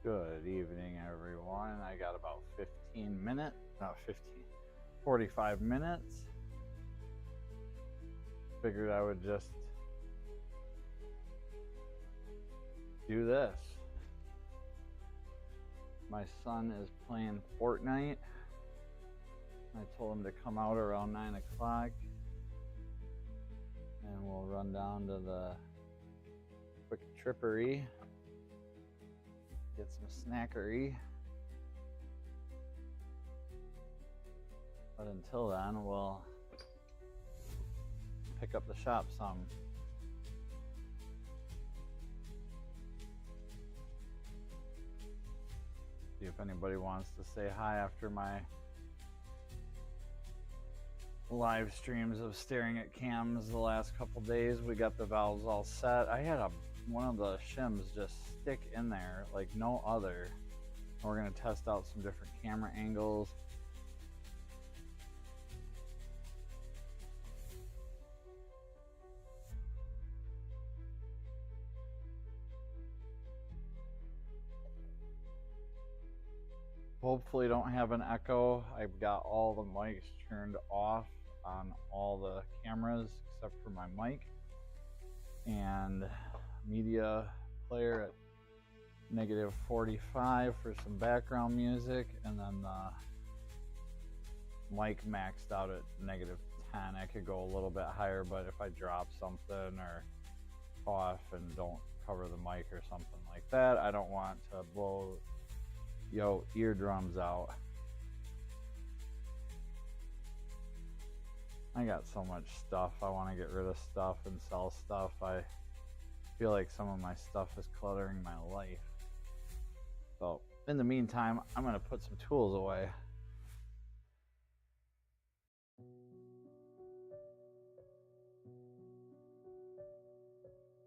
Good evening, everyone. I got about 45 minutes. Figured I would just do this. My son is playing Fortnite. I told him to come out around 9 o'clock and we'll run down to the quick trippery, get some snackery. But until then, we'll pick up the shop some. See if anybody wants to say hi after my live streams of staring at cams the last couple days. We got the valves all set. I had one of the shims just stick in there like no other. We're going to test out some different camera angles. Hopefully don't have an echo. I've got all the mics turned off on all the cameras except for my mic, and media player at -45 for some background music, and then the mic maxed out at -10. I could go a little bit higher, but if I drop something or cough and don't cover the mic or something like that, I don't want to blow eardrums out. I got so much stuff. I want to get rid of stuff and sell stuff. I feel like some of my stuff is cluttering my life. So in the meantime, I'm going to put some tools away.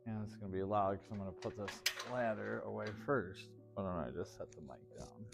And it's going to be loud because I'm going to put this ladder away first. Why don't I just set the mic down?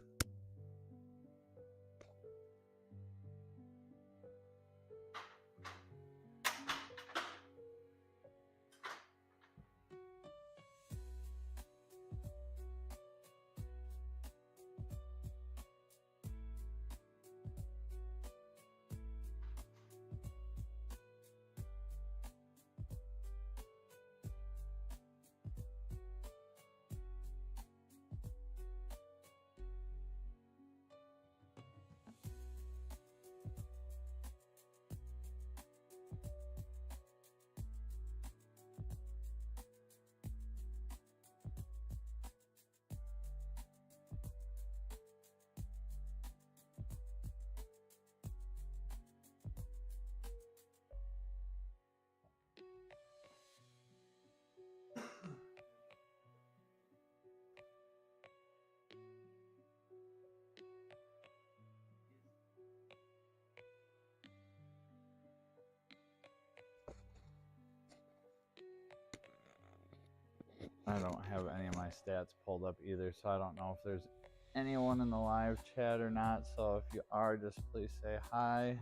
I don't have any of my stats pulled up either, so I don't know if there's anyone in the live chat or not. So if you are, just please say hi.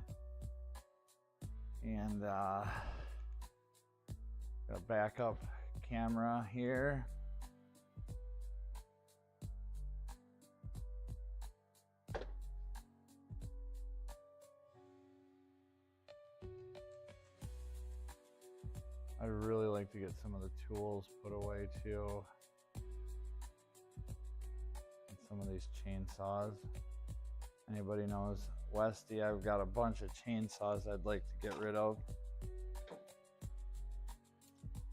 And got a backup camera here. I'd really like to get some of the tools put away too. And some of these chainsaws. Anybody knows Westy? I've got a bunch of chainsaws I'd like to get rid of.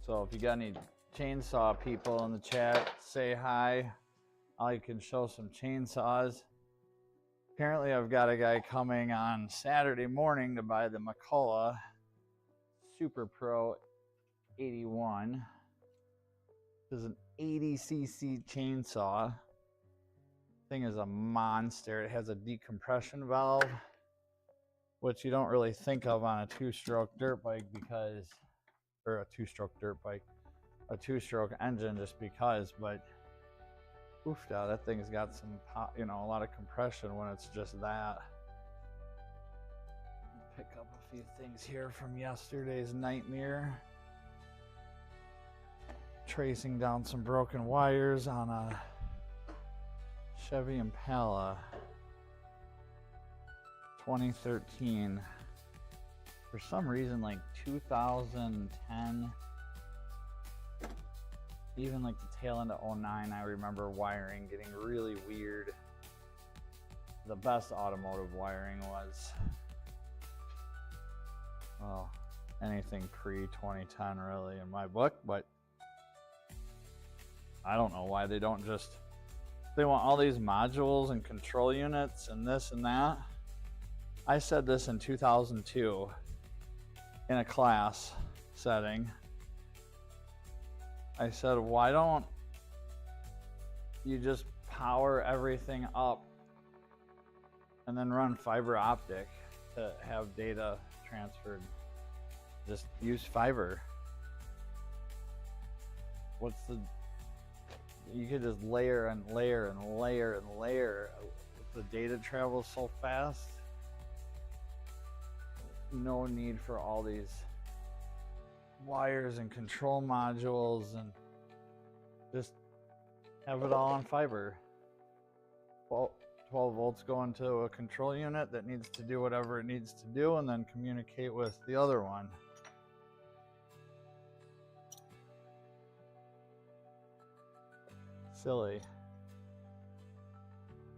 So if you got any chainsaw people in the chat, say hi. I can show some chainsaws. Apparently I've got a guy coming on Saturday morning to buy the McCullough Super Pro 81. This is an 80cc chainsaw. Thing is a monster. It has a decompression valve, which you don't really think of on a two-stroke dirt bike a two-stroke engine just because, but oofda, that thing's got some a lot of compression when it's just that. Pick up a few things here from yesterday's nightmare. Tracing down some broken wires on a Chevy Impala 2013. For some reason, like 2010, even like the tail end of 09, I remember wiring getting really weird. The best automotive wiring was, well, anything pre-2010 really in my book, but I don't know why they don't just, they want all these modules and control units and this and that. I said this in 2002 in a class setting. I said, why don't you just power everything up and then run fiber optic to have data transferred? Just use fiber. What's the, you could just layer and layer and layer and layer. The data travels so fast. No need for all these wires and control modules, and just have it all on fiber. 12 volts go into a control unit that needs to do whatever it needs to do and then communicate with the other one.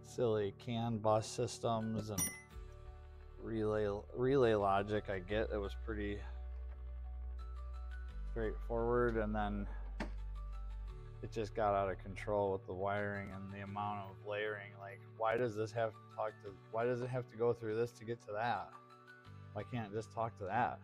Silly CAN bus systems and relay logic. I get it was pretty straightforward, and then it just got out of control with the wiring and the amount of layering. Like, why does this have to talk to, why does it have to go through this to get to that? Why can't it just talk to that?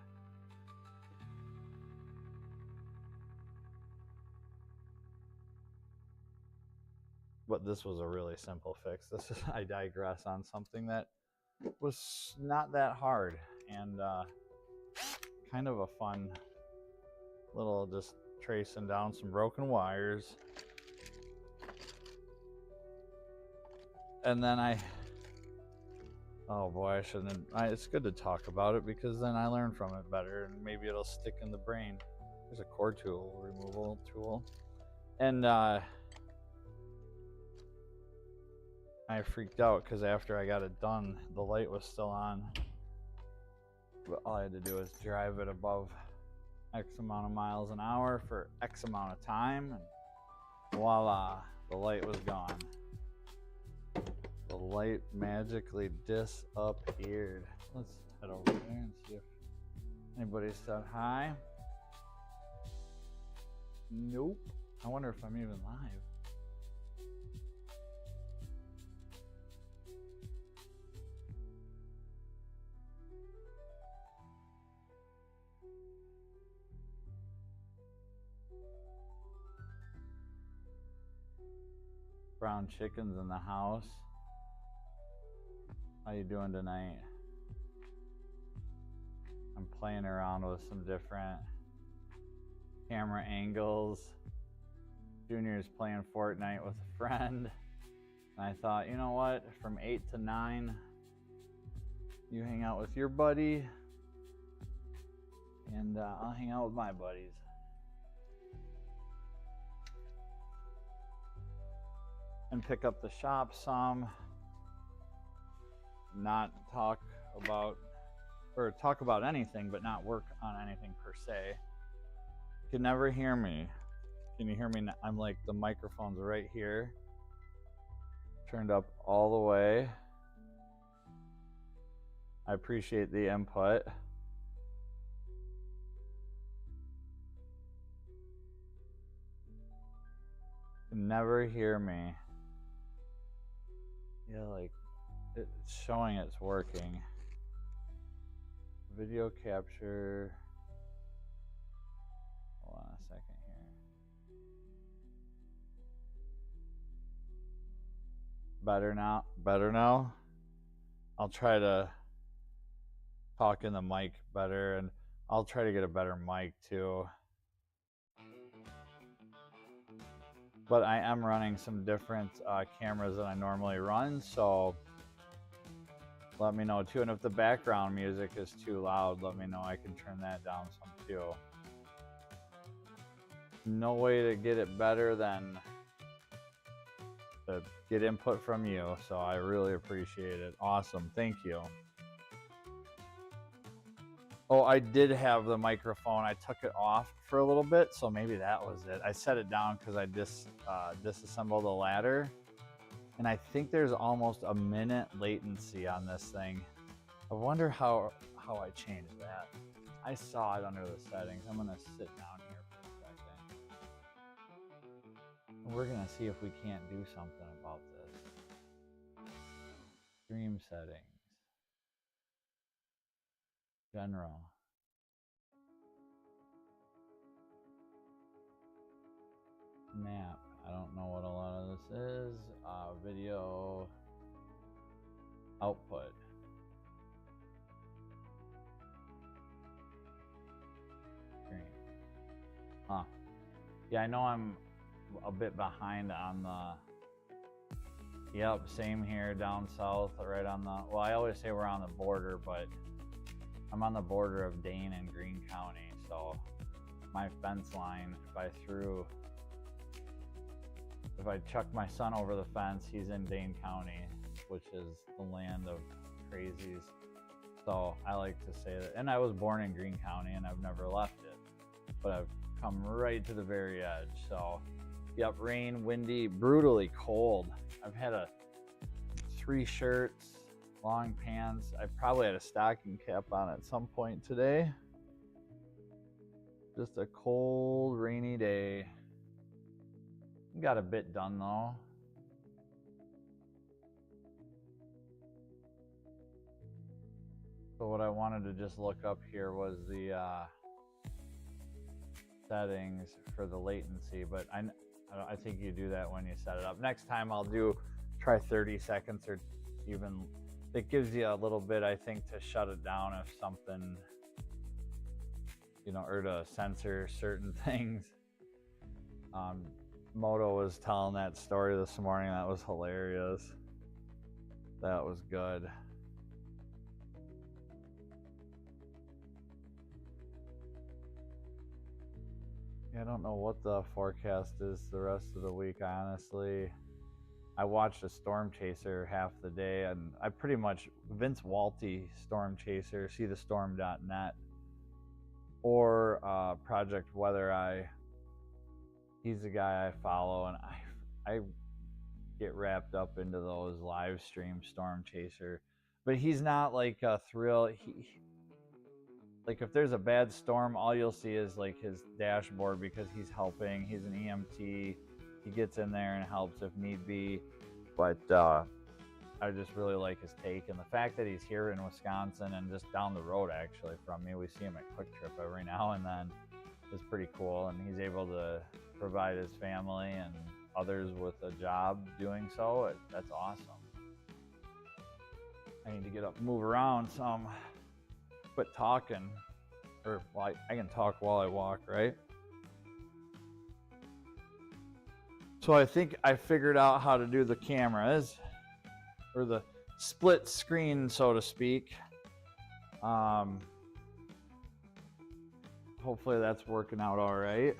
But this was a really simple fix. This is, I digress on something that was not that hard, and kind of a fun little, just tracing down some broken wires. And then oh boy, I shouldn't have, it's good to talk about it because then I learn from it better and maybe it'll stick in the brain. There's a cord tool removal tool, and I freaked out because after I got it done, the light was still on. But all I had to do was drive it above X amount of miles an hour for X amount of time, and voila, the light was gone. The light magically disappeared. Let's head over there and see if anybody said hi. Nope. I wonder if I'm even live. Brown chickens in the house. How you doing tonight? I'm playing around with some different camera angles. Junior's playing Fortnite with a friend, and I thought, you know what, from 8 to 9 you hang out with your buddy, and I'll hang out with my buddies. And pick up the shop some, not talk about, or talk about anything, but not work on anything per se. You can never hear me. Can you hear me now? I'm like, the microphone's right here, turned up all the way. I appreciate the input. You can never hear me. Yeah, like, it's showing it's working. Video capture. Hold on a second here. Better now? Better now? I'll try to talk in the mic better, and I'll try to get a better mic too. But I am running some different cameras than I normally run, so let me know too. And if the background music is too loud, let me know. I can turn that down some too. No way to get it better than to get input from you. So I really appreciate it. Awesome. Thank you. Oh, I did have the microphone. I took it off for a little bit, so maybe that was it. I set it down because I disassembled the ladder, and I think there's almost a minute latency on this thing. I wonder how I changed that. I saw it under the settings. I'm gonna sit down here for a second. We're gonna see if we can't do something about this. Stream settings. General. Map. I don't know what a lot of this is. Video output. Screen. Huh. Yeah, I know I'm a bit behind on the. Yep, same here down south, right on the. Well, I always say we're on the border, but I'm on the border of Dane and Greene County, so my fence line, if I chuck my son over the fence, he's in Dane County, which is the land of crazies. So I like to say that, and I was born in Greene County and I've never left it, but I've come right to the very edge. So yep, rain, windy, brutally cold. I've had 3 shirts, long pants. I probably had a stocking cap on at some point today. Just a cold, rainy day. Got a bit done though. So what I wanted to just look up here was the settings for the latency, but I think you do that when you set it up. Next time I'll try 30 seconds or even, it gives you a little bit, I think, to shut it down if something, or to censor certain things. Moto was telling that story this morning. That was hilarious. That was good. Yeah, I don't know what the forecast is the rest of the week, honestly. I watched a Storm Chaser half the day, and I pretty much, Vince Walty Storm Chaser, seethestorm.net, or Project Weather Eye. He's the guy I follow, and I get wrapped up into those live stream Storm Chaser. But he's not like a thrill. Like if there's a bad storm, all you'll see is like his dashboard because he's helping. He's an EMT. He gets in there and helps if need be. But I just really like his take, and the fact that he's here in Wisconsin and just down the road actually from me. We see him at Quick Trip every now and then. Is pretty cool, and he's able to provide his family and others with a job doing so. That's awesome. I need to get up and move around some. Quit talking, or well, I can talk while I walk, right? So I think I figured out how to do the cameras, or the split screen, so to speak. Hopefully that's working out all right.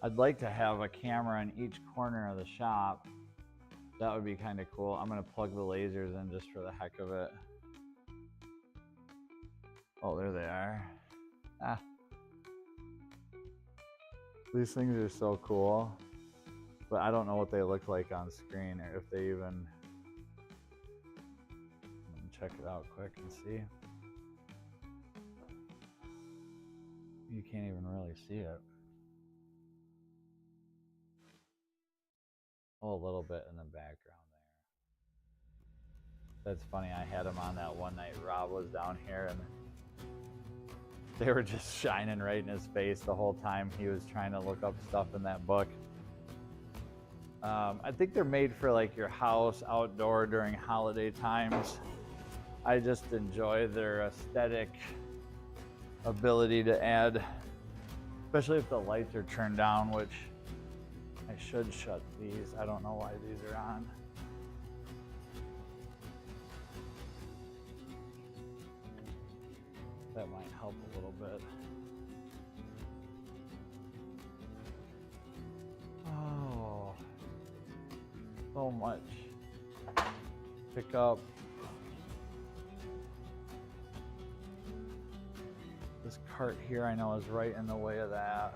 I'd like to have a camera in each corner of the shop. That would be kind of cool. I'm gonna plug the lasers in just for the heck of it. Oh, there they are. Ah. These things are so cool, but I don't know what they look like on screen, or if they even. Check it out quick and see. You can't even really see it. Oh, a little bit in the background there. That's funny. I had him on that one night. Rob was down here, and they were just shining right in his face the whole time he was trying to look up stuff in that book. I think they're made for like your house outdoor during holiday times. I just enjoy their aesthetic ability to add, especially if the lights are turned down, which I should shut these. I don't know why these are on. That might help a little bit. Oh. so much. Pick up. This cart here I know is right in the way of that.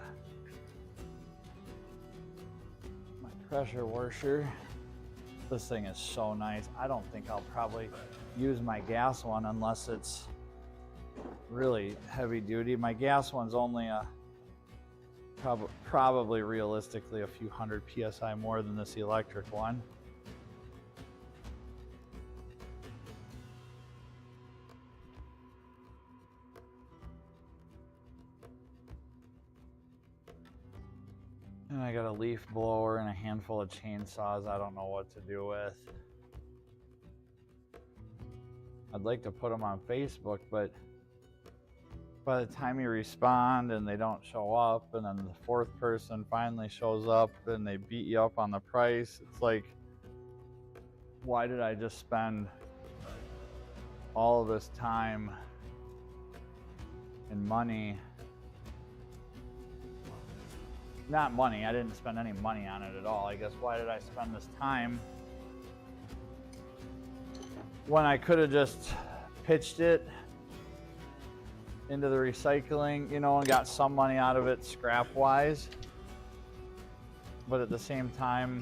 My pressure washer. This thing is so nice. I don't think I'll probably use my gas one unless it's really heavy duty. My gas one's only a probably realistically a few hundred PSI more than this electric one. And I got a leaf blower and a handful of chainsaws I don't know what to do with. I'd like to put them on Facebook, but by the time you respond and they don't show up, and then the fourth person finally shows up and they beat you up on the price, it's like, why did I just spend all of this time and money? Not money, I didn't spend any money on it at all. I guess why did I spend this time when I could have just pitched it into the recycling, you know, and got some money out of it scrap wise. But at the same time,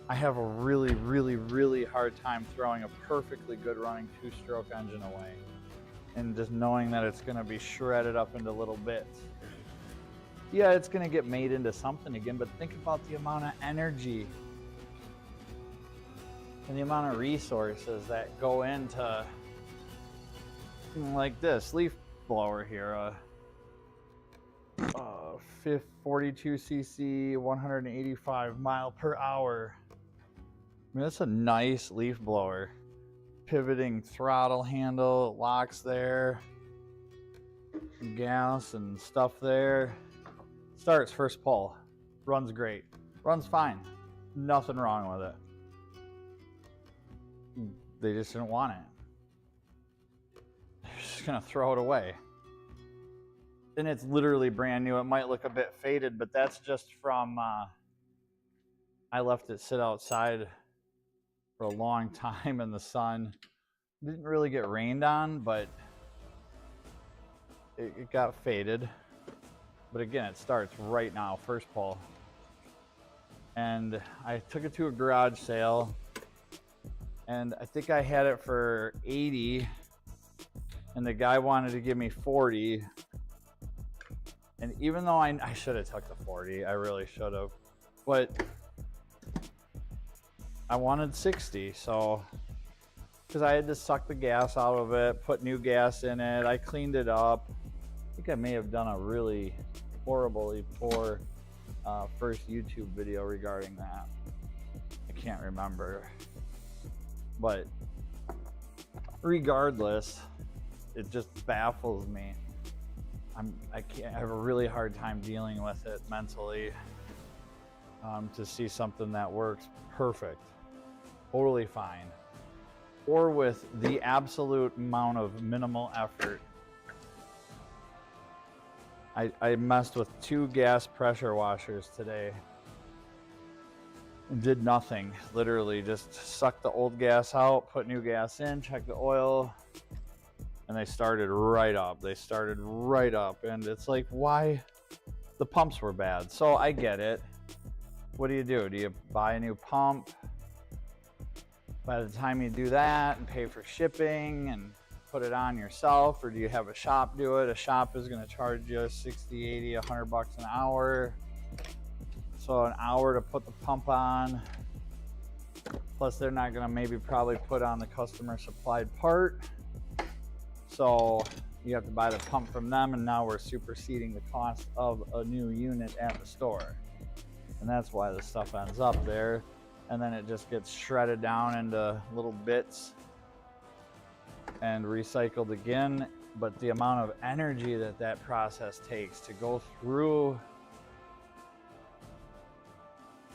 I have a really hard time throwing a perfectly good running two-stroke engine away, and just knowing that it's going to be shredded up into little bits. Yeah, it's going to get made into something again, but think about the amount of energy and the amount of resources that go into like this leaf blower here, 42cc, 185 mile per hour. I mean, that's a nice leaf blower. Pivoting throttle handle, locks there, gas and stuff there. Starts first pull, runs great, runs fine, nothing wrong with it. They just didn't want it. They're just gonna throw it away. And it's literally brand new. It might look a bit faded, but that's just from, I left it sit outside for a long time in the sun. Didn't really get rained on, but it got faded. But again, it starts right now, first pull. And I took it to a garage sale, and I think I had it for 80, and the guy wanted to give me 40. And even though I should have took the 40, I really should have, but I wanted 60, so, because I had to suck the gas out of it, put new gas in it, I cleaned it up. I think I may have done a really horribly poor first YouTube video regarding that. I can't remember. But regardless, it just baffles me. I have a really hard time dealing with it mentally, to see something that works perfect, totally fine, or with the absolute amount of minimal effort. I messed with 2 gas pressure washers today and did nothing. Literally just sucked the old gas out, put new gas in, checked the oil, and they started right up. They started right up, and it's like, why? The pumps were bad. So I get it. What do? Do you buy a new pump? By the time you do that and pay for shipping and put it on yourself, or do you have a shop do it? A shop is going to charge you 60, 80, 100 bucks an hour. So an hour to put the pump on. Plus they're not going to maybe probably put on the customer supplied part. So you have to buy the pump from them, and now we're superseding the cost of a new unit at the store. And that's why the stuff ends up there. And then it just gets shredded down into little bits and recycled again. But the amount of energy that process takes to go through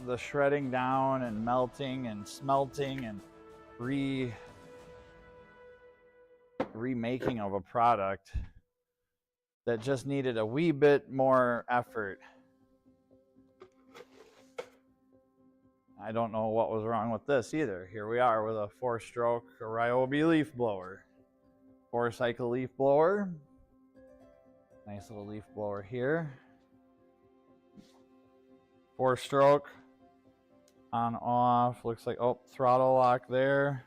the shredding down and melting and smelting and remaking of a product that just needed a wee bit more effort. I don't know what was wrong with this either. Here we are with a 4-stroke Ryobi leaf blower. 4-cycle leaf blower. Nice little leaf blower here. 4-stroke. On, off. Looks like, oh, throttle lock there.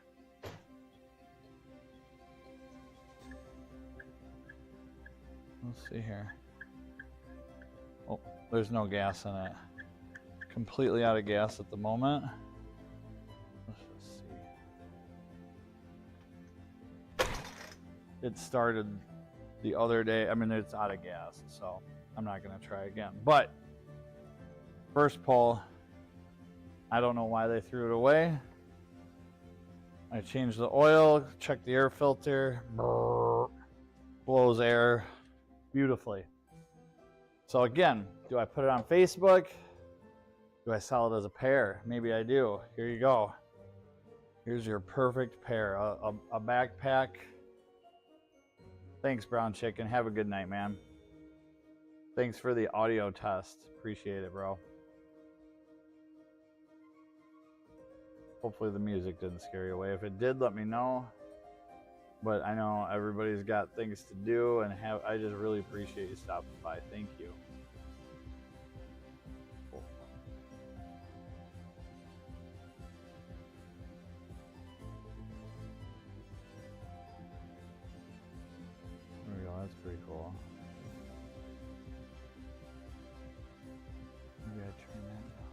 Let's see here. Oh, there's no gas in it. Completely out of gas at the moment. Let's just see. It started the other day. I mean, it's out of gas, so I'm not going to try again. But first pull, I don't know why they threw it away. I changed the oil, checked the air filter, blows air beautifully. So again, do I put it on Facebook? Do I sell it as a pair? Maybe I do. Here you go. Here's your perfect pair, a backpack. Thanks, Brown Chicken. Have a good night, man. Thanks for the audio test. Appreciate it, bro. Hopefully the music didn't scare you away. If it did, let me know. But I know everybody's got things to do, and I just really appreciate you stopping by. Thank you. Cool. There we go. That's pretty cool. Maybe I turn that down.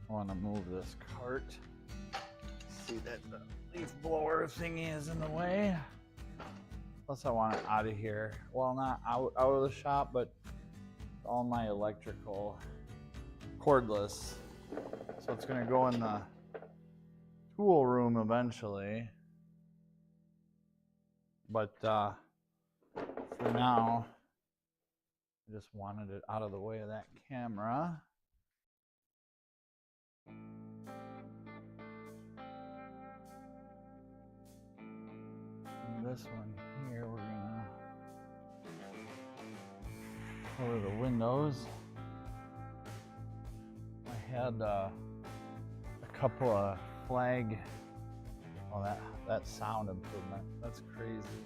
I want to move this cart. See that the leaf blower thingy is in the way. Plus I want it out of here. Well, not out of the shop, but all my electrical cordless. So it's going to go in the tool room eventually. But for now, I just wanted it out of the way of that camera. And this one here, we're gonna cover the windows. had a couple of flag. Oh, that sound improvement. That's crazy.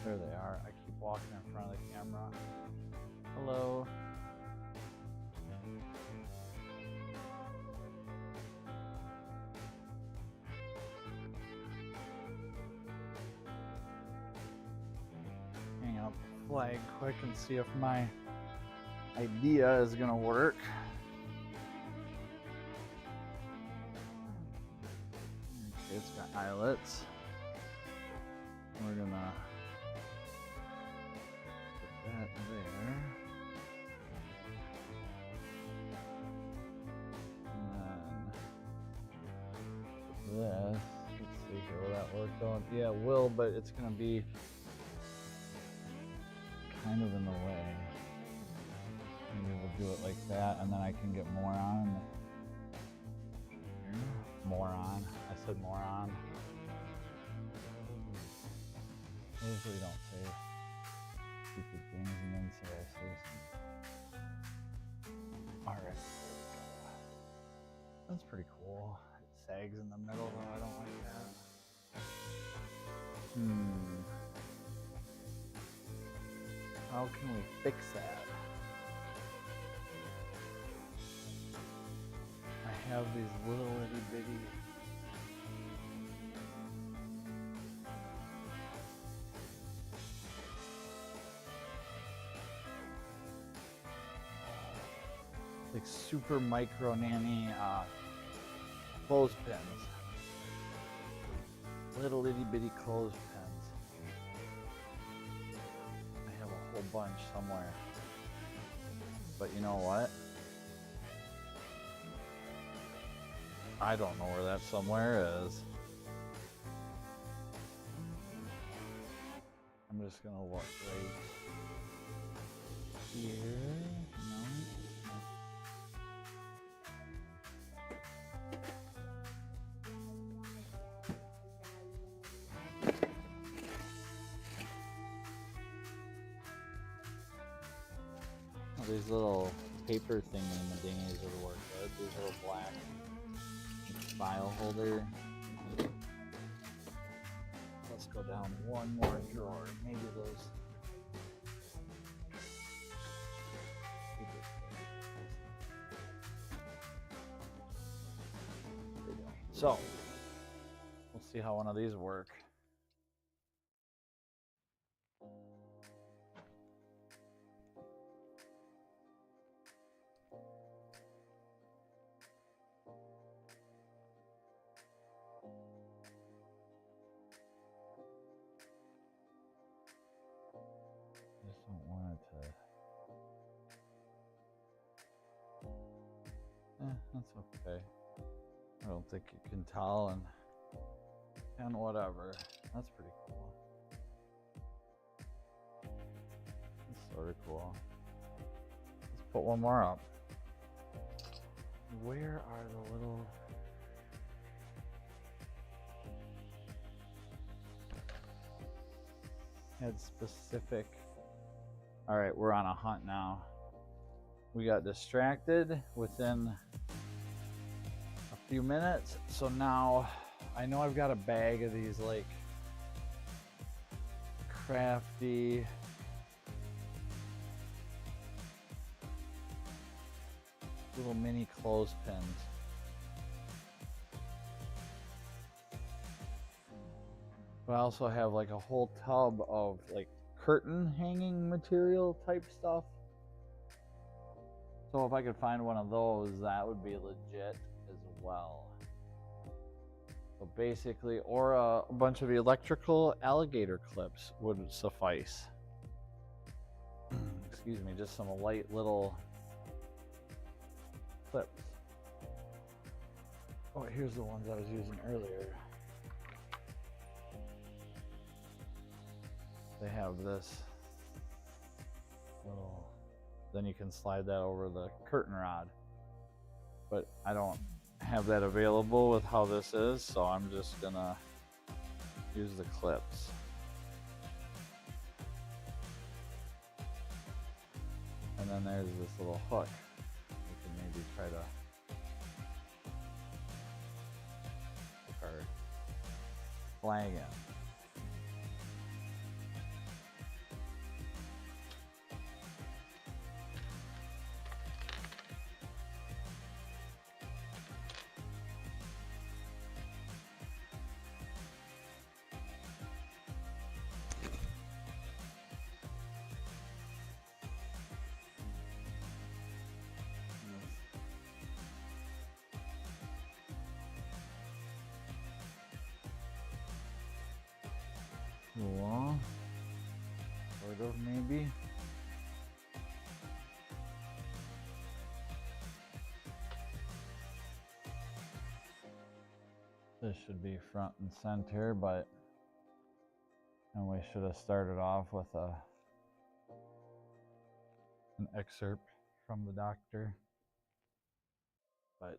There they are. I keep walking in front of the camera. Hello. Hang up the flag quick and see if my idea is gonna work. Okay, it's got eyelets. We're gonna put that there. And then this. Let's see here, will that work on? Yeah, it will, but it's gonna be kind of in the way. Maybe we'll do it like that, and then I can get more on. Moron. I said moron. I usually don't say stupid things and then say I say something. Alright. That's pretty cool. It sags in the middle though, I don't like that. How can we fix that? I have these little itty bitty like super micro nanny clothespins. Little itty bitty clothespins. I have a whole bunch somewhere. But you know what? I don't know where that somewhere is. I'm just gonna look right here. No. Oh, these little paper thingy-dingies would work good. These little black file holder. Let's go down one more drawer. Maybe those. So we'll see how one of these work. That's okay. I don't think you can tell, and whatever. That's pretty cool. That's sort of cool. Let's put one more up. Where are the little... Had specific... Alright, we're on a hunt now. We got distracted within a few minutes, so now I know I've got a bag of these like crafty little mini clothespins. But I also have like a whole tub of like curtain hanging material type stuff. So if I could find one of those, that would be legit as well. So basically, or a bunch of electrical alligator clips would suffice. Excuse me, just some light little clips. Oh, here's the ones I was using earlier. They have this little, then you can slide that over the curtain rod. But I don't have that available with how this is, so I'm just gonna use the clips. And then there's this little hook. You can maybe try to flagging. Cool. Sort of, maybe. This should be front and center, but and we should have started off with an excerpt from the doctor. But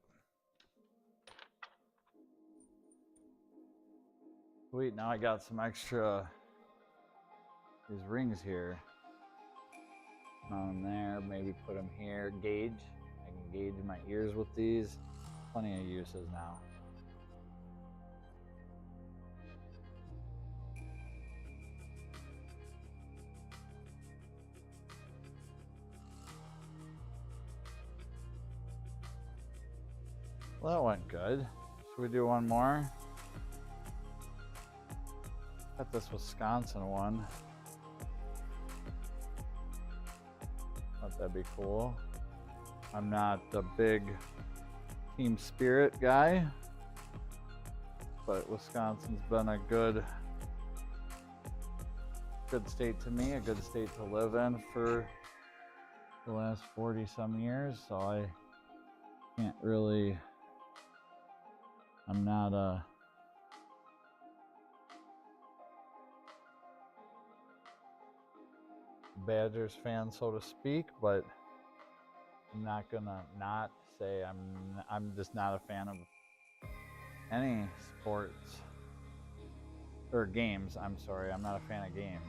sweet, now I got some extra these rings here. Mount them there, maybe put them here. Gauge. I can gauge my ears with these. Plenty of uses now. Well, that went good. Should we do one more? Got this Wisconsin one. Thought that'd be cool. I'm not a big team spirit guy, but Wisconsin's been a good state to me, a good state to live in for the last 40 some years, so I can't really, I'm not a Badgers fan, so to speak, but I'm not gonna not say I'm just not a fan of any sports or games. I'm sorry, I'm not a fan of games.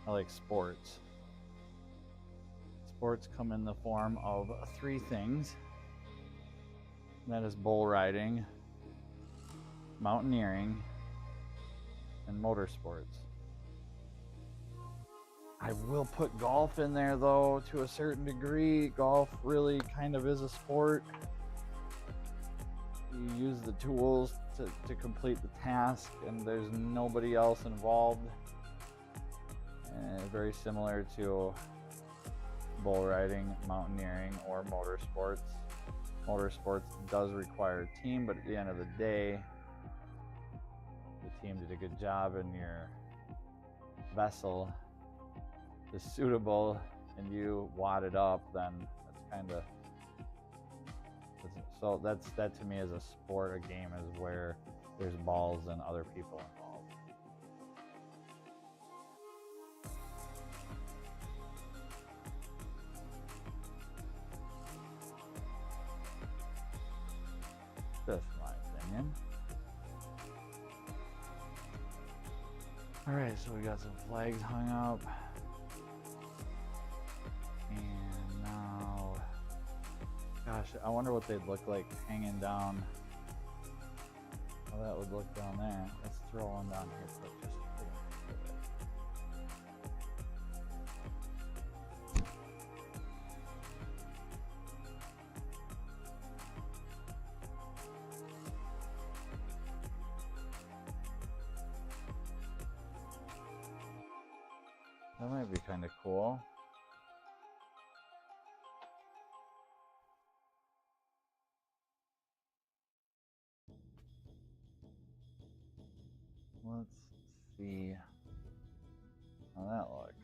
I like sports. Sports come in the form of three things. And that is bull riding, mountaineering, and motorsports. I will put golf in there though, to a certain degree. Golf really kind of is a sport. You use the tools to complete the task, and there's nobody else involved. Very similar to bull riding, mountaineering, or motorsports. Motorsports does require a team, but at the end of the day, the team did a good job and your vessel is suitable and you wad it up, then that's kind of, so that to me is a sport. A game is where there's balls and other people involved. That's my opinion. All right, so we got some flags hung up. And now, gosh, I wonder what they'd look like hanging down. How that would look down there. Let's throw one down here quick. That might be kind of cool. Let's see how that looks.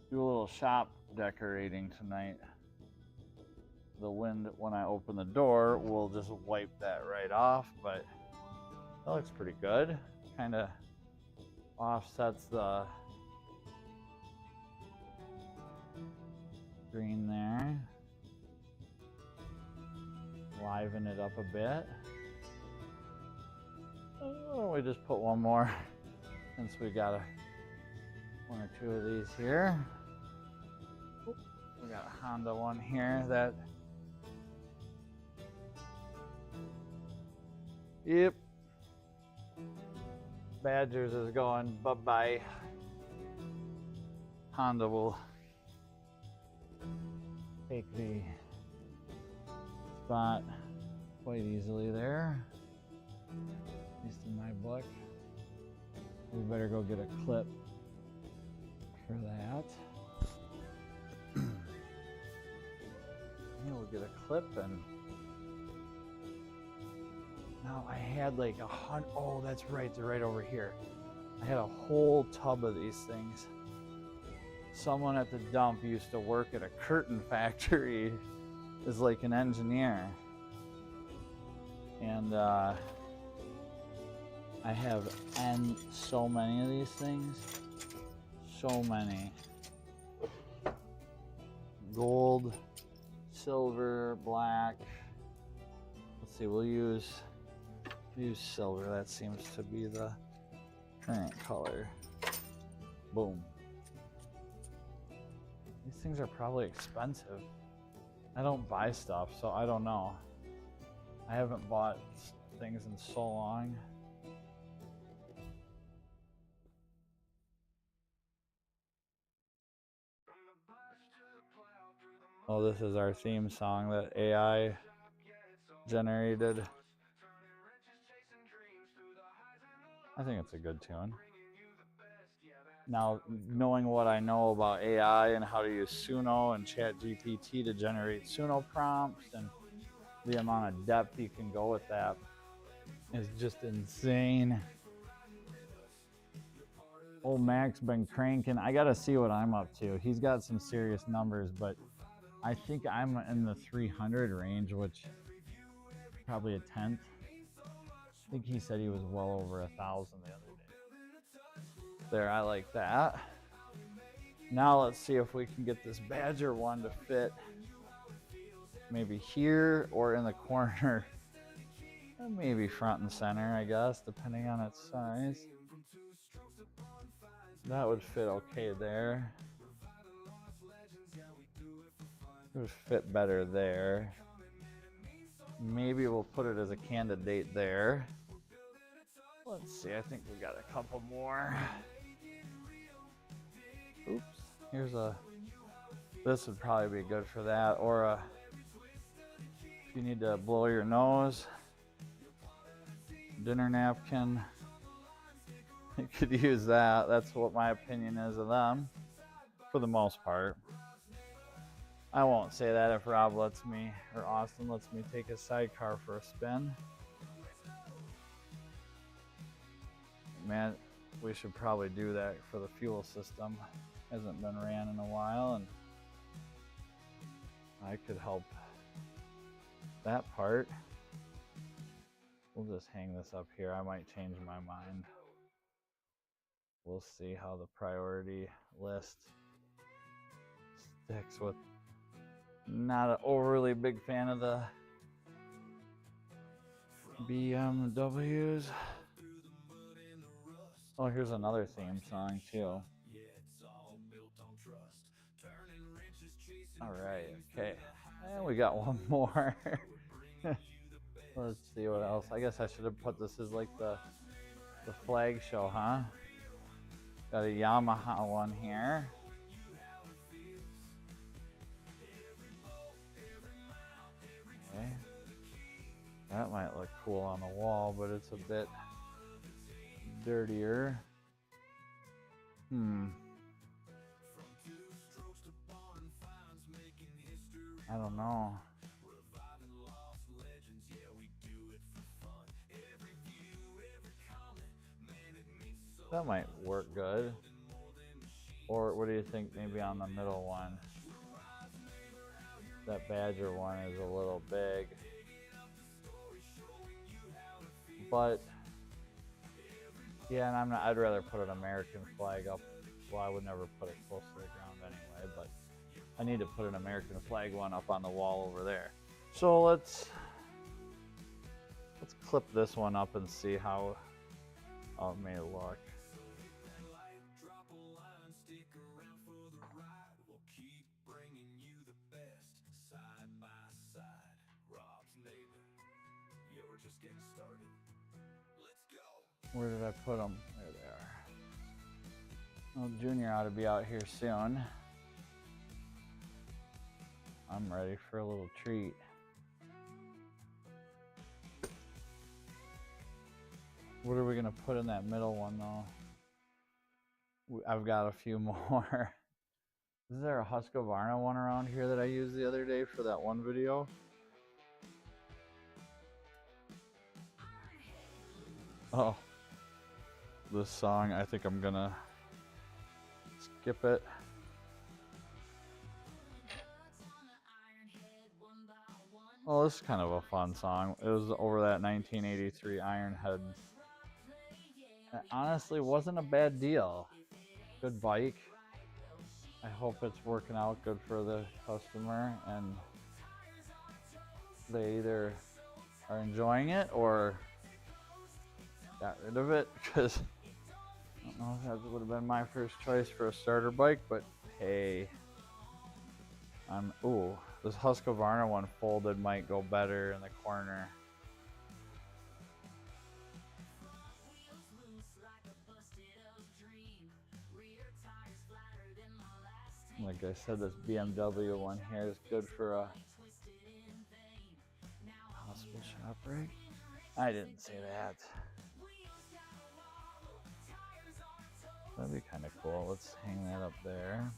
Do a little shop decorating tonight. The wind, when I open the door, will just wipe that right off, but that looks pretty good. Kind of offsets the green there. Liven it up a bit. Oh, we just put one more since we got one or two of these here. We got a Honda one here that Yep. Badgers is going bye-bye. Honda will take the spot quite easily there, at least in my book. We better go get a clip for that. We'll get a clip, and now I had like 100. Oh, that's right, they're right over here. I had a whole tub of these things. Someone at the dump used to work at a curtain factory as like an engineer, and I have so many of these things, so many. Gold, silver, black. Let's see, we'll use silver. That seems to be the current color. Boom. These things are probably expensive. I don't buy stuff, so I don't know. I haven't bought things in so long. Oh, this is our theme song that AI generated. I think it's a good tune. Now, knowing what I know about AI and how to use Suno and ChatGPT to generate Suno prompts, and the amount of depth you can go with that is just insane. Old Mac's been cranking. I gotta see what I'm up to. He's got some serious numbers, but I think I'm in the 300 range, which probably a tenth. I think he said he was well over 1,000 the other day. There, I like that. Now let's see if we can get this Badger one to fit maybe here or in the corner. Maybe front and center, I guess, depending on its size. That would fit okay there. It would fit better there. Maybe we'll put it as a candidate there. Let's see, I think we got a couple more. Oops, here's this would probably be good for that, or if you need to blow your nose, dinner napkin. You could use that. That's what my opinion is of them, for the most part. I won't say that if Rob lets me, or Austin lets me take his sidecar for a spin. Man, we should probably do that for the fuel system. Hasn't been ran in a while, and I could help that part. We'll just hang this up here. I might change my mind. We'll see how the priority list sticks with. Not an overly big fan of the BMWs. Oh, here's another theme song too. All right, okay. And we got one more. Let's see what else. I guess I should have put this as like the flag show, huh? Got a Yamaha one here. Okay. That might look cool on the wall, but it's a bit dirtier. I don't know. That might work good. Or what do you think, maybe on the middle one? That Badger one is a little big. But yeah, and I'd rather put an American flag up. Well, I would never put it close to the ground anyway, but I need to put an American flag one up on the wall over there. So let's clip this one up and see how it may look. Where did I put them? There they are. Well, Junior ought to be out here soon. I'm ready for a little treat. What are we gonna put in that middle one though? I've got a few more. Is there a Husqvarna one around here that I used the other day for that one video? Oh, this song, I think I'm gonna skip it. Oh, this is kind of a fun song. It was over that 1983 Ironhead. It honestly wasn't a bad deal. Good bike. I hope it's working out good for the customer and they either are enjoying it or got rid of it, because I don't know if that would have been my first choice for a starter bike, but hey, ooh, this Husqvarna one folded might go better in the corner. Like I said, this BMW one here is good for a possible shop rig. I didn't say that. That'd be kind of cool. Let's hang that up there.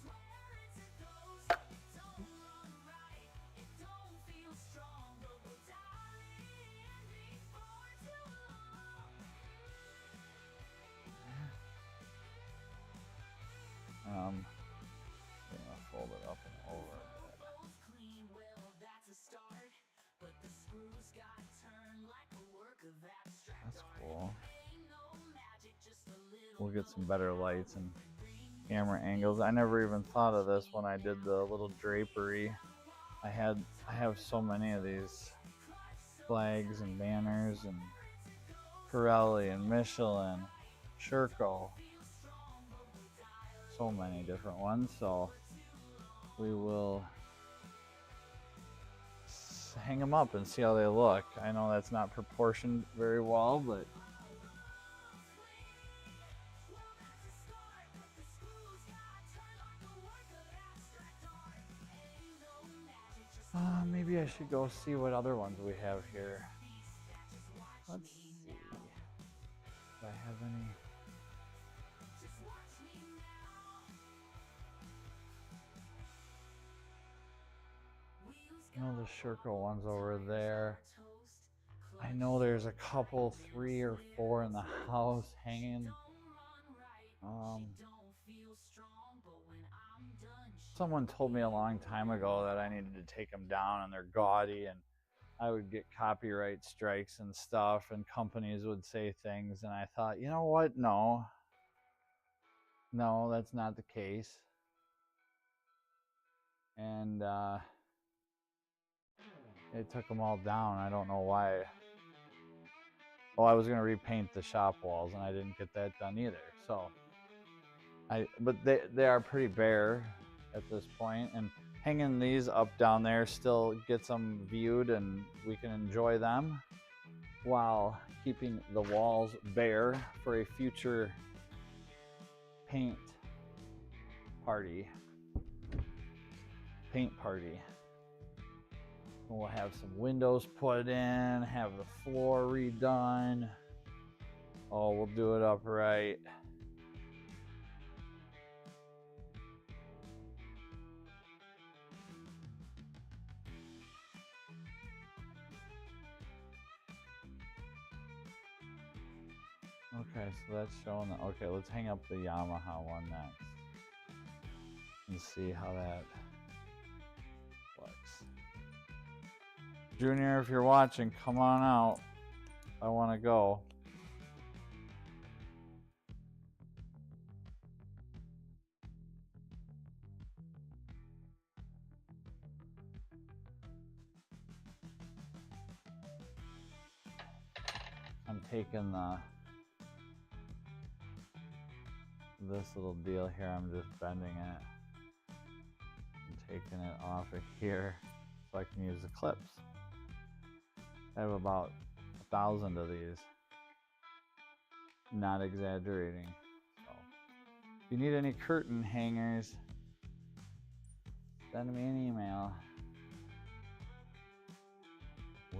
I'm gonna fold it up and over. That's cool. We'll get some better lights and camera angles. I never even thought of this when I did the little drapery. I have so many of these flags and banners and Pirelli and Michelin, Sherco, so many different ones. So we will hang them up and see how they look. I know that's not proportioned very well, but maybe I should go see what other ones we have here. Let's see. Do I have any? I know the Sherco one's over there. I know there's a couple, 3 or 4 in the house hanging. Someone told me a long time ago that I needed to take them down and they're gaudy and I would get copyright strikes and stuff and companies would say things, and I thought, you know what? No, that's not the case. And they took them all down. I don't know why. Well, I was going to repaint the shop walls and I didn't get that done either. So but they are pretty bare at this point, and hanging these up down there still gets them viewed and we can enjoy them while keeping the walls bare for a future paint party. We'll have some windows put in, have the floor redone. Oh, we'll do it up right. Okay, so that's showing that. Okay, let's hang up the Yamaha one next and see how that looks. Junior, if you're watching, come on out. I want to go. I'm taking this little deal here, I'm just bending it and taking it off of here so I can use the clips. I have about 1,000 of these. Not exaggerating. So, if you need any curtain hangers, send me an email.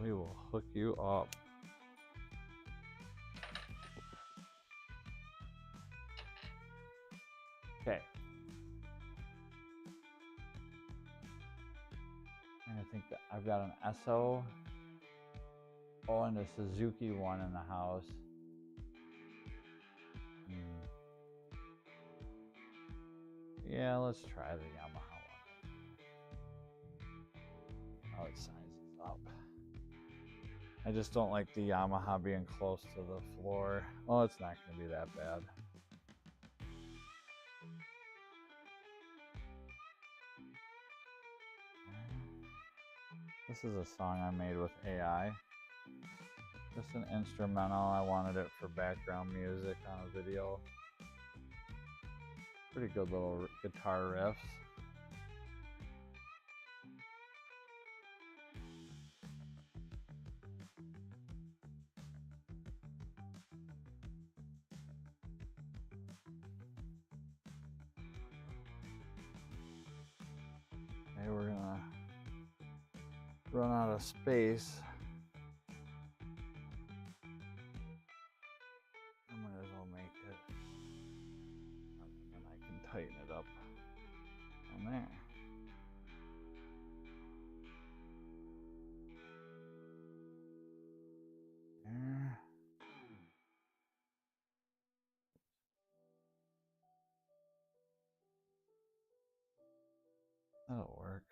We will hook you up. Okay. And I think that I've got an SO. Oh, and a Suzuki one in the house. Yeah, let's try the Yamaha one. Oh, it sizes up. I just don't like the Yamaha being close to the floor. Oh, it's not going to be that bad. This is a song I made with AI. Just an instrumental. I wanted it for background music on a video. Pretty good little guitar riffs. Okay, we're gonna run out of space. I might as well make it, and I can tighten it up on there. There. That'll work.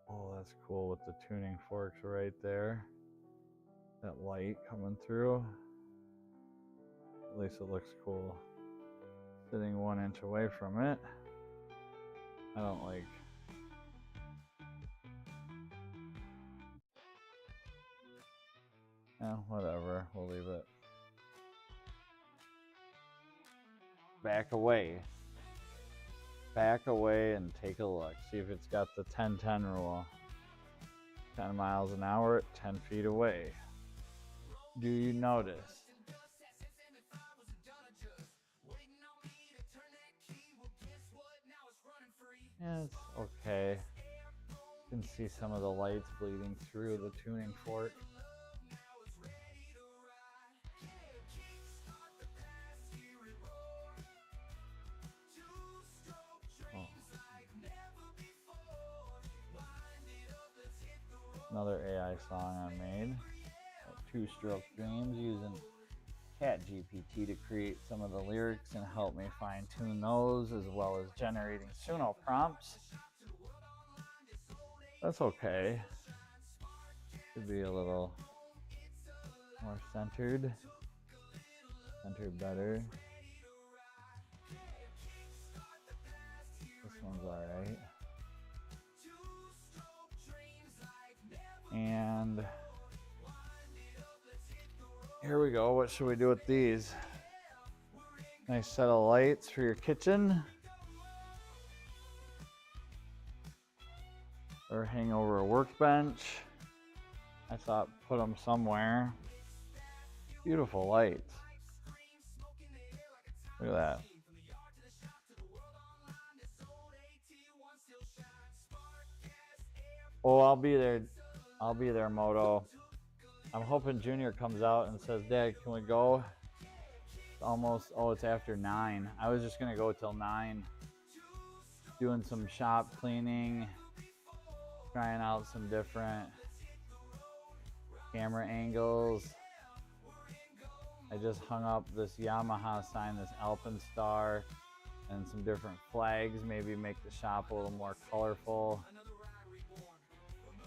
Oh, that's cool with the tuning forks right there. That light coming through. At least it looks cool. Sitting 1 inch away from it. I don't like. Yeah, whatever. We'll leave it. Back away. Back away and take a look. See if it's got the 10-10 rule. 10 miles an hour at 10 feet away. Do you notice? Yeah, it's okay. You can see some of the lights bleeding through the tuning fork. Oh. Another AI song I made. 2-stroke dreams using ChatGPT to create some of the lyrics and help me fine tune those, as well as generating Suno prompts. That's okay. Could be a little more centered better. This one's alright. And here we go. What should we do with these? Nice set of lights for your kitchen. Or hang over a workbench. I thought put them somewhere. Beautiful lights. Look at that. Oh, I'll be there. I'll be there, Moto. I'm hoping Junior comes out and says, Dad, can we go? It's almost, oh, it's after 9. I was just going to go till 9. Doing some shop cleaning. Trying out some different camera angles. I just hung up this Yamaha sign, this Alpenstar, and some different flags. Maybe make the shop a little more colorful.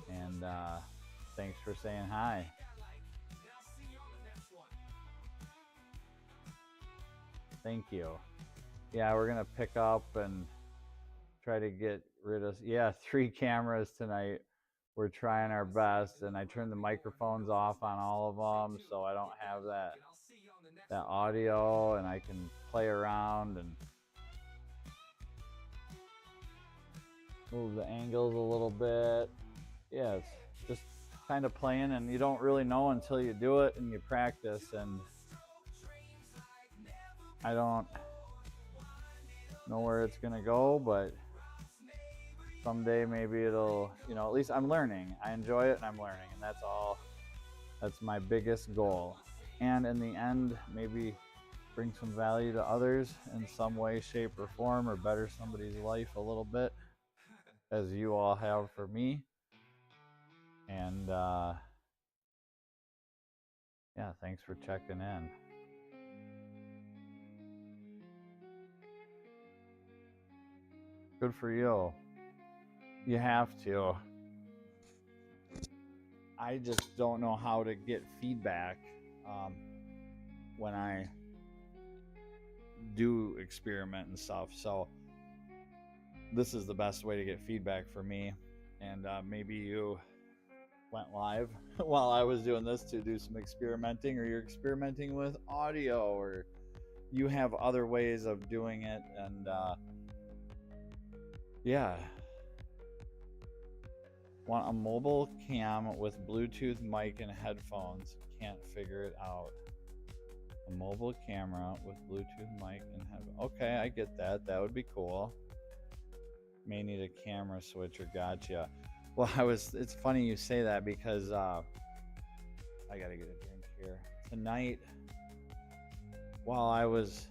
And thanks for saying hi. Thank you. Yeah, we're gonna pick up and try to get rid of, 3 cameras tonight. We're trying our best, and I turned the microphones off on all of them, so I don't have that that audio, and I can play around and move the angles a little bit. Yeah, it's just kind of playing, and you don't really know until you do it and you practice. And I don't know where it's gonna go, but someday maybe it'll, at least I'm learning. I enjoy it and I'm learning, and that's all. That's my biggest goal. And in the end, maybe bring some value to others in some way, shape, or form, or better somebody's life a little bit, as you all have for me. And yeah, thanks for checking in. Good for you. You have to. I just don't know how to get feedback when I do experiment and stuff. So this is the best way to get feedback for me. And maybe you went live while I was doing this to do some experimenting, or you're experimenting with audio, or you have other ways of doing it. And yeah, want a mobile cam with Bluetooth mic and headphones. Can't figure it out. A mobile camera with Bluetooth mic and headphones. Okay, I get that. That would be cool. May need a camera switcher. Gotcha. Well, it's funny you say that, because I gotta get a drink here. Tonight, while I was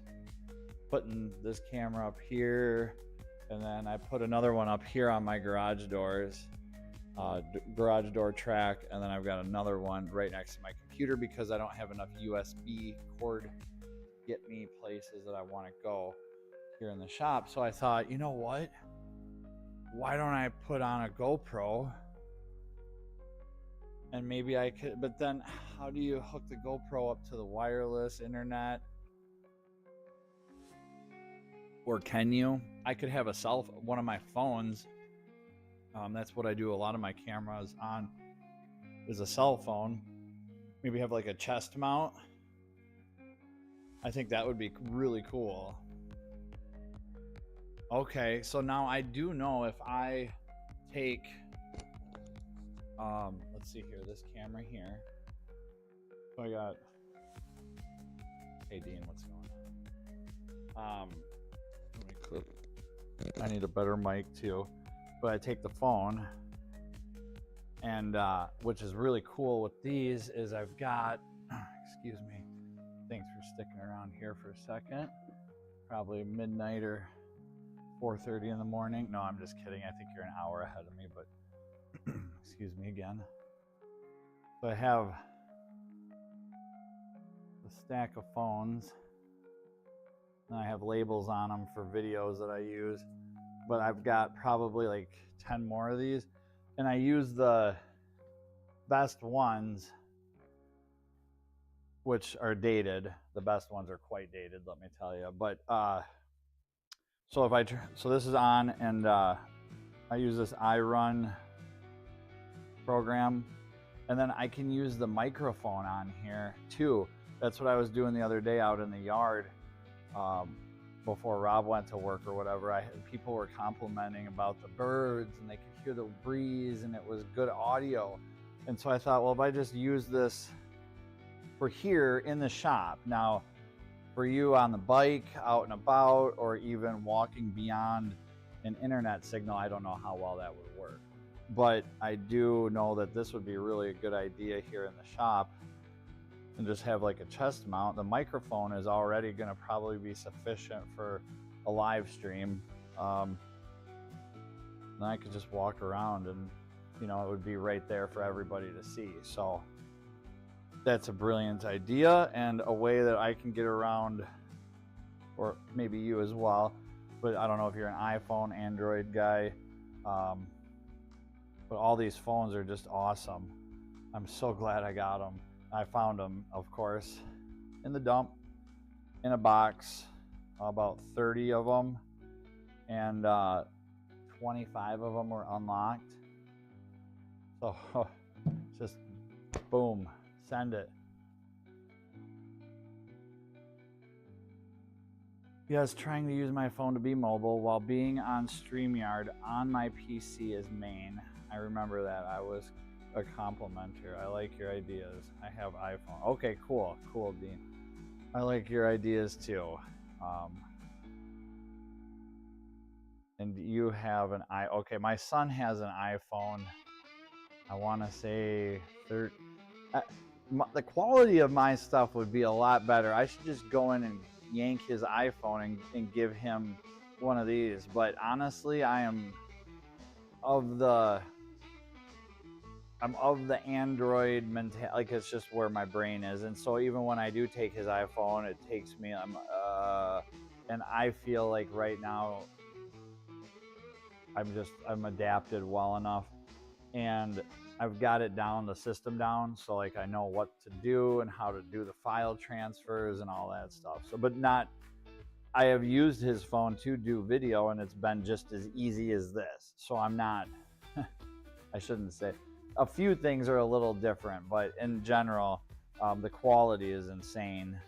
putting this camera up here, and then I put another one up here on my garage doors, garage door track, and then I've got another one right next to my computer, because I don't have enough USB cord to get me places that I want to go here in the shop. So I thought, you know what? Why don't I put on a GoPro? And maybe I could, but then how do you hook the GoPro up to the wireless internet? Or can you? I could have one of my phones. That's what I do a lot of my cameras on, is a cell phone. Maybe have like a chest mount. I think that would be really cool. Okay, so now I do know if I take, let's see here, this camera here. So I got, hey Dean, what's going on? Let me clip. I need a better mic too. But I take the phone, and which is really cool with these is I've got, excuse me, thanks for sticking around here for a second. Probably midnight or 4:30 in the morning. No, I'm just kidding. I think you're an hour ahead of me, but excuse me again. So I have a stack of phones, and I have labels on them for videos that I use. But I've got probably like 10 more of these, and I use the best ones, which are dated. The best ones are quite dated, let me tell you. But so this is on, and I use this iRun program, and then I can use the microphone on here too. That's what I was doing the other day out in the yard. Before Rob went to work or whatever, people were complimenting about the birds, and they could hear the breeze, and it was good audio. And so I thought, well, if I just use this for here in the shop. Now, for you on the bike, out and about, or even walking beyond an internet signal, I don't know how well that would work. But I do know that this would be really a good idea here in the shop, and just have like a chest mount. The microphone is already going to probably be sufficient for a live stream. Then I could just walk around, and it would be right there for everybody to see. So that's a brilliant idea, and a way that I can get around, or maybe you as well, but I don't know if you're an iPhone, Android guy, but all these phones are just awesome. I'm so glad I got them. I found them, of course, in the dump, in a box, about 30 of them, and 25 of them were unlocked. So just boom, send it. Yes, trying to use my phone to be mobile while being on StreamYard on my PC as main. I remember that. I was a complimenter. I like your ideas. I have iPhone. Okay, cool. Cool, Dean. I like your ideas too. Um, and you have an okay, my son has an iPhone. I want to say the quality of my stuff would be a lot better. I should just go in and yank his iPhone and give him one of these. But honestly, of the I'm of the Android mentality. Like, it's just where my brain is. And so even when I do take his iPhone, it takes me. And I feel like right now I'm adapted well enough, and I've got it down, the system down, so like I know what to do and how to do the file transfers and all that stuff. So, but not, I have used his phone to do video, and it's been just as easy as this. So I'm not, I shouldn't say, a few things are a little different, but in general, the quality is insane.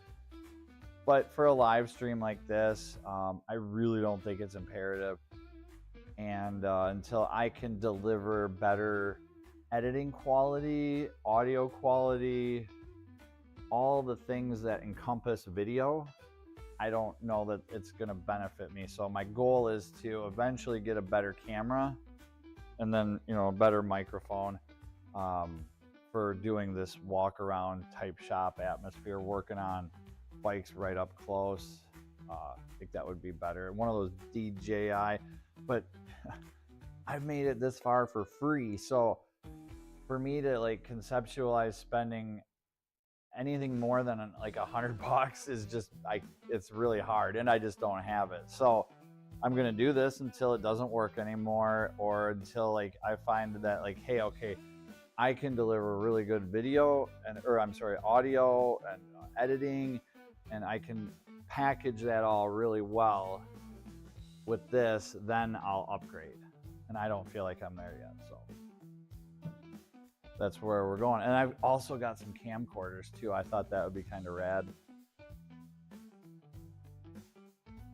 But for a live stream like this, I really don't think it's imperative. And until I can deliver better editing quality, audio quality, all the things that encompass video, I don't know that it's going to benefit me. So my goal is to eventually get a better camera, and then, you know, a better microphone for doing this walk around type shop atmosphere, working on bikes right up close. I think that would be better. One of those DJI, but I've made it this far for free. So for me to like conceptualize spending anything more than like $100 is just, it's really hard, and I just don't have it. So I'm gonna do this until it doesn't work anymore, or until like I find that like, hey, okay, I can deliver really good video audio and editing, and I can package that all really well with this, then I'll upgrade. And I don't feel like I'm there yet, so that's where we're going. And I've also got some camcorders too. I thought that would be kind of rad.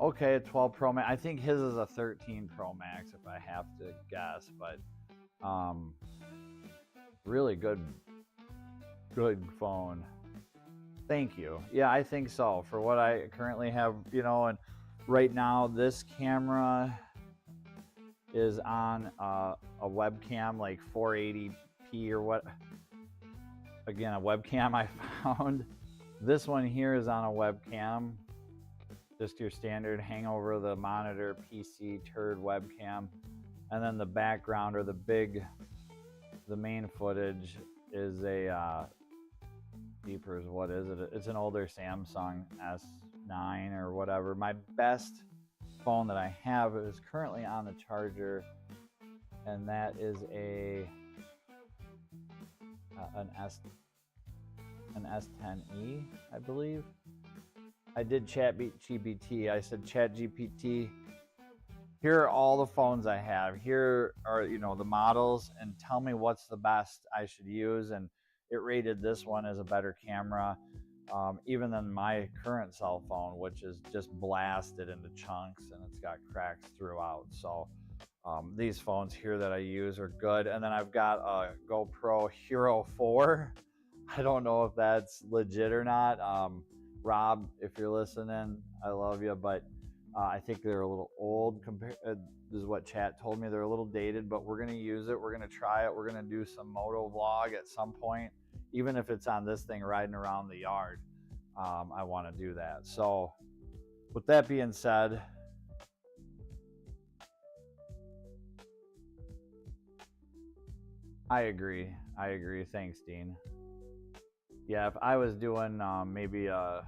Okay, a 12 Pro Max. I think his is a 13 Pro Max if I have to guess, but really good phone. Thank you. Yeah, I think so. For what I currently have, you know, and right now this camera is on a webcam, like 480p or what. Again, a webcam I found. This one here is on a webcam, just your standard hang over the monitor PC turd webcam. And then the background, or the main footage is a Beepers, what is it? It's an older Samsung S9 or whatever. My best phone that I have is currently on the charger, and that is an S10e, I believe. I did ChatGPT. I said, ChatGPT, here are all the phones I have. Here are, you know, the models, and tell me what's the best I should use. And it rated this one as a better camera, even than my current cell phone, which is just blasted into chunks and it's got cracks throughout. So these phones here that I use are good. And then I've got a GoPro Hero 4. I don't know if that's legit or not. Rob, if you're listening, I love you, but I think they're a little old compared. This is what chat told me. They're a little dated, but we're gonna use it. We're gonna try it. We're gonna do some moto vlog at some point, even if it's on this thing riding around the yard. I want to do that. So, with that being said, I agree. Thanks, Dean. Yeah, if I was doing maybe a...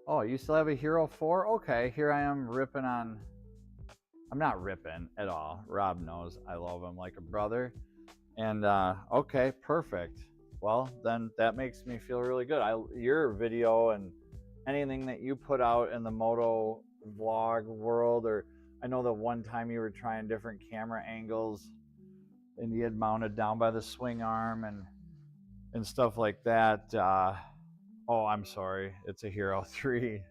Oh, you still have a Hero 4? Okay, here I am ripping on... I'm not ripping at all. Rob knows I love him like a brother. And okay, perfect. Well, then that makes me feel really good. Your video and anything that you put out in the moto vlog world, or I know that one time you were trying different camera angles and you had mounted down by the swing arm and stuff like that. Oh, I'm sorry. It's a Hero 3.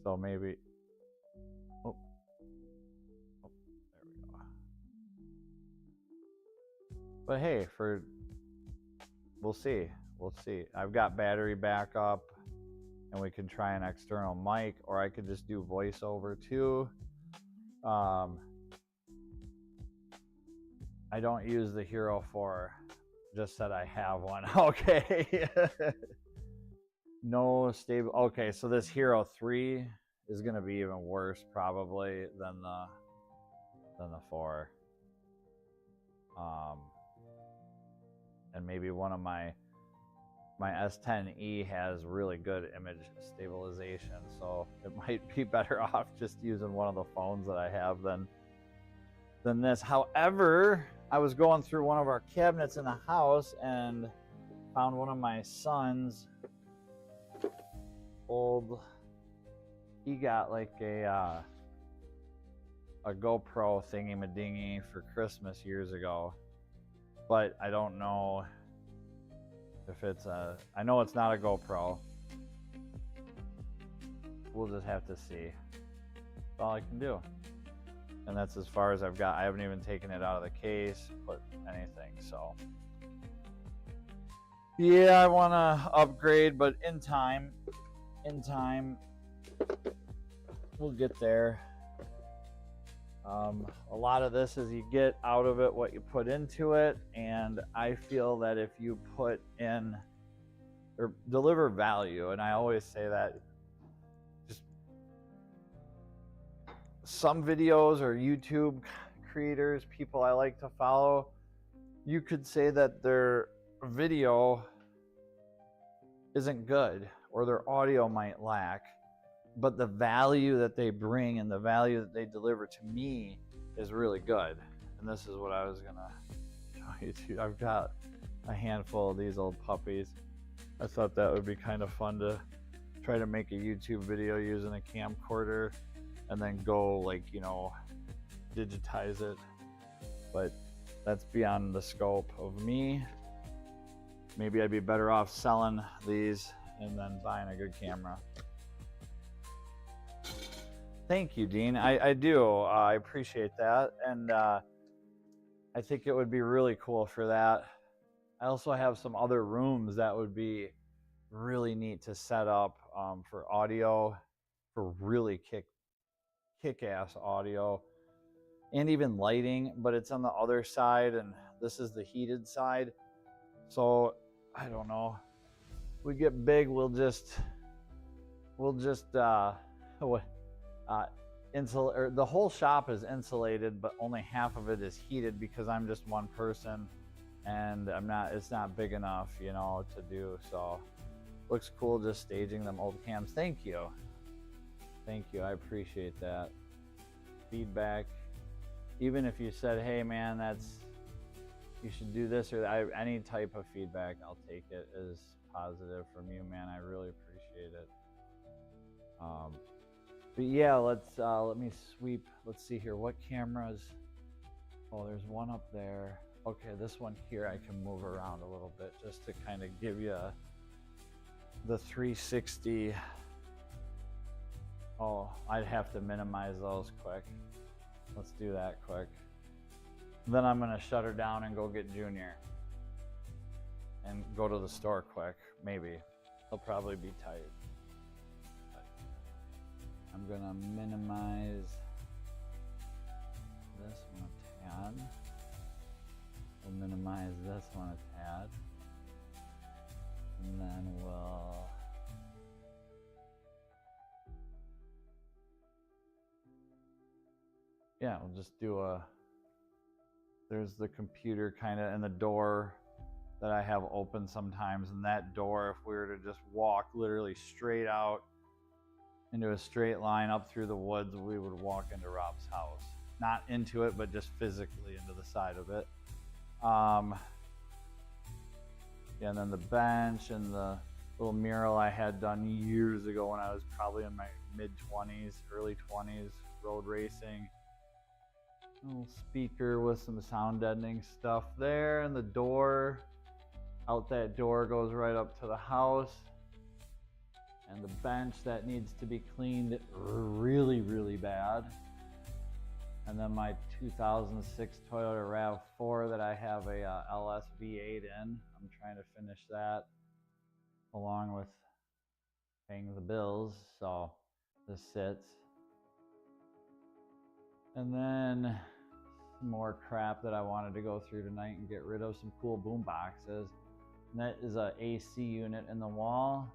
So maybe, oh, oh, there we go. But hey, we'll see. We'll see. I've got battery backup, and we can try an external mic, or I could just do voiceover too. I don't use the Hero 4, just said I have one. Okay. No stable. Okay, so this Hero 3 is going to be even worse probably than the 4. And maybe one of my S10e has really good image stabilization, so it might be better off just using one of the phones that I have than this. However, I was going through one of our cabinets in the house and found one of my son's old, he got like a GoPro thingy-madingy for Christmas years ago, but I don't know if it's I know it's not a GoPro. We'll just have to see. That's all I can do. And that's as far as I've got. I haven't even taken it out of the case, put anything, so. Yeah, I want to upgrade, but in time, we'll get there. A lot of this is you get out of it what you put into it, and I feel that if you put in or deliver value, and I always say that, just some videos or YouTube creators, people I like to follow, you could say that their video isn't good or their audio might lack, but the value that they bring and the value that they deliver to me is really good. And this is what I was gonna show you too. I've got a handful of these old puppies. I thought that would be kind of fun to try to make a YouTube video using a camcorder and then go, like, you know, digitize it. But that's beyond the scope of me. Maybe I'd be better off selling these and then buying a good camera. Thank you, Dean. I do. I appreciate that. And I think it would be really cool for that. I also have some other rooms that would be really neat to set up for audio, for really kick-ass audio, and even lighting, but it's on the other side, and this is the heated side. So I don't know. We get big, we'll just insulate, or the whole shop is insulated, but only half of it is heated because I'm just one person and it's not big enough, you know, to do. So looks cool just staging them old cams. Thank you, I appreciate that feedback. Even if you said, hey man, you should do this or that, any type of feedback, I'll take it as positive from you, man. I really appreciate it. But yeah, let me sweep. Let's see here. What cameras? Oh, there's one up there. Okay, this one here I can move around a little bit just to kind of give you the 360. Oh, I'd have to minimize those quick. Let's do that quick. Then I'm gonna shut her down and go get Junior and go to the store quick. Maybe he'll probably be tight. I'm gonna minimize this one a tad. We'll minimize this one a tad. And then we'll just do there's the computer kind of and the door that I have open sometimes, and that door, if we were to just walk literally straight out into a straight line up through the woods, we would walk into Rob's house. Not into it, but just physically into the side of it. And then the bench and the little mural I had done years ago when I was probably in my mid-20s, early 20s, road racing. A little speaker with some sound deadening stuff there, and the door, out that door goes right up to the house. and the bench that needs to be cleaned really, really bad. And then my 2006 Toyota RAV4 that I have a LS V8 in. I'm trying to finish that along with paying the bills, so this sits. And then some more crap that I wanted to go through tonight and get rid of, some cool boom boxes. And that is a AC unit in the wall.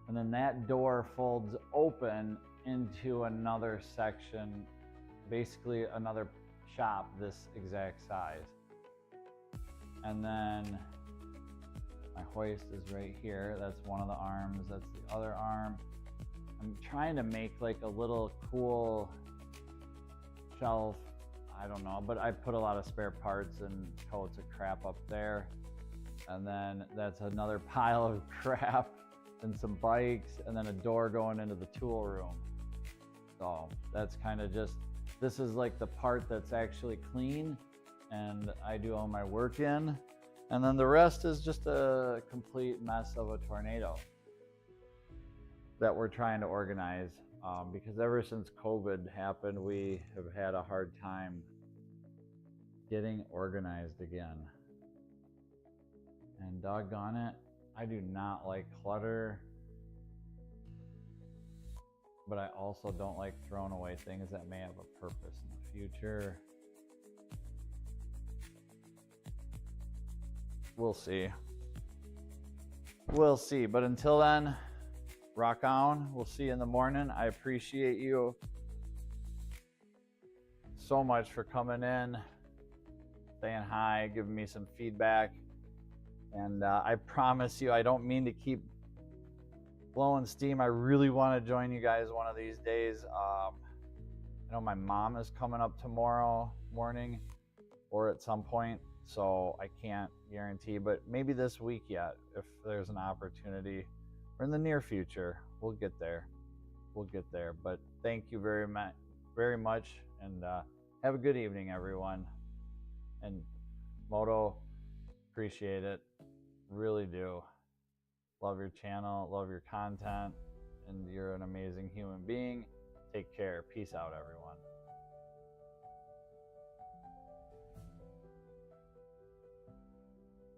And then that door folds open into another section, basically another shop this exact size. And then my hoist is right here. That's one of the arms, that's the other arm. I'm trying to make like a little cool shelf, I don't know, but I put a lot of spare parts and totes of crap up there. And then that's another pile of crap and some bikes, and then a door going into the tool room. So that's kind of just, this is like the part that's actually clean and I do all my work in. And then the rest is just a complete mess of a tornado that we're trying to organize. Because ever since COVID happened, we have had a hard time getting organized again. And doggone it, I do not like clutter, but I also don't like throwing away things that may have a purpose in the future. We'll see. We'll see, but until then, rock on. We'll see you in the morning. I appreciate you so much for coming in, saying hi, giving me some feedback. And I promise you, I don't mean to keep blowing steam. I really want to join you guys one of these days. I know my mom is coming up tomorrow morning or at some point, so I can't guarantee, but maybe this week yet, if there's an opportunity, or in the near future. We'll get there. We'll get there. But thank you very much, and have a good evening, everyone. And Moto, appreciate it. Really do. Love your channel, love your content, and you're an amazing human being. Take care. Peace out, everyone.